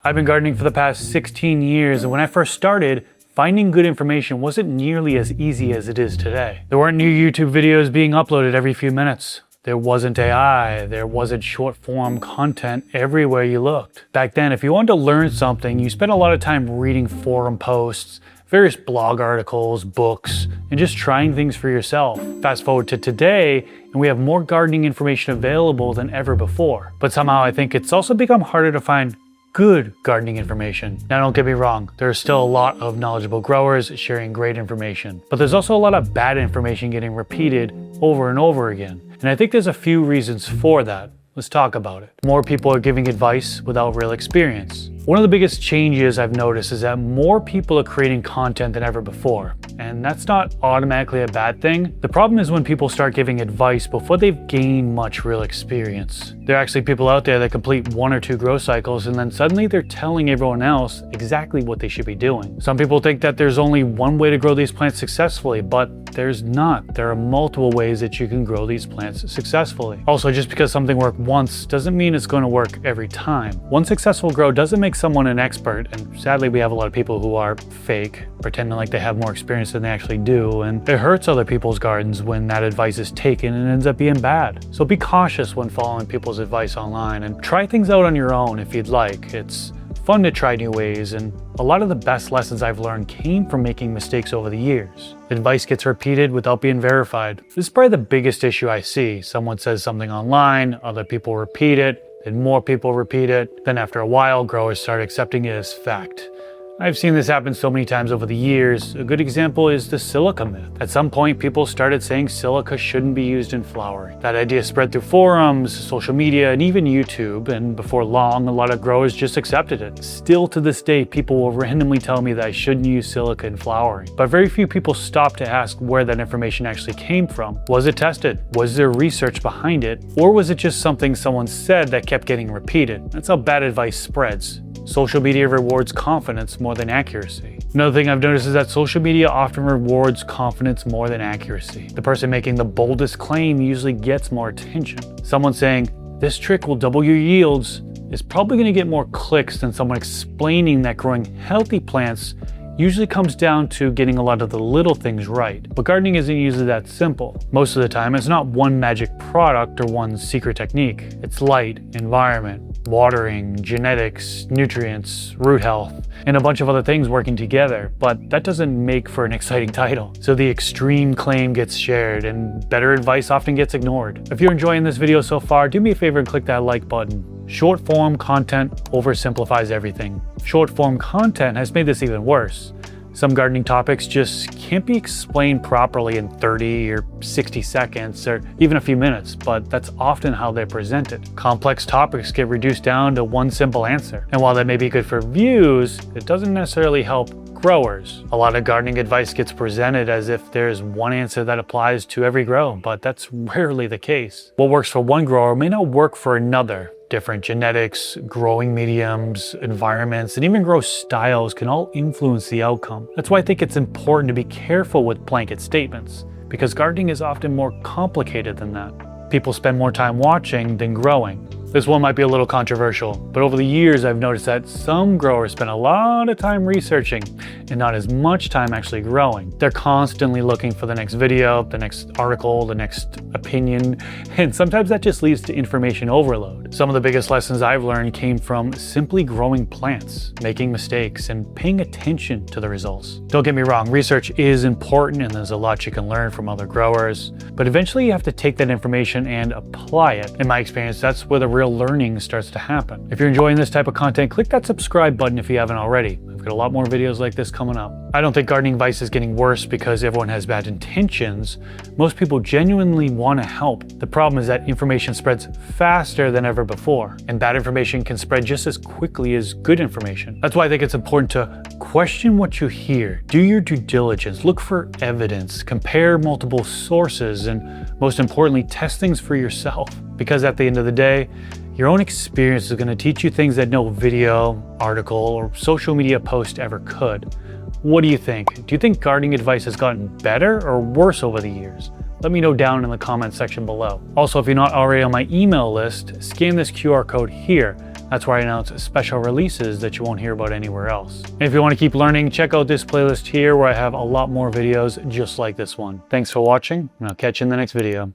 I've been gardening for the past 16 years, and when I first started, finding good information wasn't nearly as easy as it is today. There weren't new YouTube videos being uploaded every few minutes. There wasn't AI, there wasn't short form content everywhere you looked. Back then, if you wanted to learn something, you spent a lot of time reading forum posts, various blog articles, books, and just trying things for yourself. Fast forward to today, and we have more gardening information available than ever before. But somehow I think it's also become harder to find good gardening information. Now don't get me wrong, there's still a lot of knowledgeable growers sharing great information, but there's also a lot of bad information getting repeated over and over again. And I think there's a few reasons for that. Let's talk about it. More people are giving advice without real experience. One of the biggest changes I've noticed is that more people are creating content than ever before. And that's not automatically a bad thing. The problem is when people start giving advice before they've gained much real experience. There are actually people out there that complete 1 or 2 grow cycles and then suddenly they're telling everyone else exactly what they should be doing. Some people think that there's only one way to grow these plants successfully, but there's not. There are multiple ways that you can grow these plants successfully. Also, just because something worked once doesn't mean it's going to work every time. One successful grow doesn't make someone an expert, and sadly we have a lot of people who are fake, pretending like they have more experience than they actually do, and it hurts other people's gardens when that advice is taken and ends up being bad. So be cautious when following people's advice online and try things out on your own if you'd like. It's fun to try new ways, and a lot of the best lessons I've learned came from making mistakes over the years. Advice gets repeated without being verified. This is probably the biggest issue I see. Someone says something online, other people repeat it, then more people repeat it, then after a while growers start accepting it as fact. I've seen this happen so many times over the years. A good example is the silica myth. At some point, people started saying silica shouldn't be used in flowering. That idea spread through forums, social media, and even YouTube, and before long, a lot of growers just accepted it. Still to this day, people will randomly tell me that I shouldn't use silica in flowering. But very few people stop to ask where that information actually came from. Was it tested? Was there research behind it? Or was it just something someone said that kept getting repeated? That's how bad advice spreads. Social media rewards confidence more than accuracy. Another thing I've noticed is that social media often rewards confidence more than accuracy. The person making the boldest claim usually gets more attention. Someone saying, "This trick will double your yields," is probably going to get more clicks than someone explaining that growing healthy plants usually comes down to getting a lot of the little things right. But gardening isn't usually that simple. Most of the time, it's not one magic product or one secret technique. It's light, environment, watering, genetics, nutrients, root health, and a bunch of other things working together, but that doesn't make for an exciting title. So the extreme claim gets shared and better advice often gets ignored. If you're enjoying this video so far, do me a favor and click that like button. Short form content oversimplifies everything. Short form content has made this even worse. Some gardening topics just can't be explained properly in 30 or 60 seconds or even a few minutes, but that's often how they're presented. Complex topics get reduced down to one simple answer. And while that may be good for views, it doesn't necessarily help growers. A lot of gardening advice gets presented as if there's one answer that applies to every grow, but that's rarely the case. What works for one grower may not work for another. Different genetics, growing mediums, environments, and even grow styles can all influence the outcome. That's why I think it's important to be careful with blanket statements, because gardening is often more complicated than that. People spend more time watching than growing. This one might be a little controversial, but over the years I've noticed that some growers spend a lot of time researching and not as much time actually growing. They're constantly looking for the next video, the next article, the next opinion, and sometimes that just leads to information overload. Some of the biggest lessons I've learned came from simply growing plants, making mistakes, and paying attention to the results. Don't get me wrong, research is important and there's a lot you can learn from other growers, but eventually you have to take that information and apply it. In my experience, that's where the real learning starts to happen. If you're enjoying this type of content, click that subscribe button if you haven't already. I've got a lot more videos like this coming up. I don't think gardening advice is getting worse because everyone has bad intentions. Most people genuinely want to help. The problem is that information spreads faster than ever before, and bad information can spread just as quickly as good information. That's why I think it's important to question what you hear, do your due diligence, look for evidence, compare multiple sources, and most importantly, test things for yourself. Because at the end of the day, your own experience is going to teach you things that no video, article, or social media post ever could. What do you think? Do you think gardening advice has gotten better or worse over the years? Let me know down in the comment section below. Also, if you're not already on my email list, scan this QR code here. That's where I announce special releases that you won't hear about anywhere else. And if you want to keep learning, check out this playlist here where I have a lot more videos just like this one. Thanks for watching, and I'll catch you in the next video.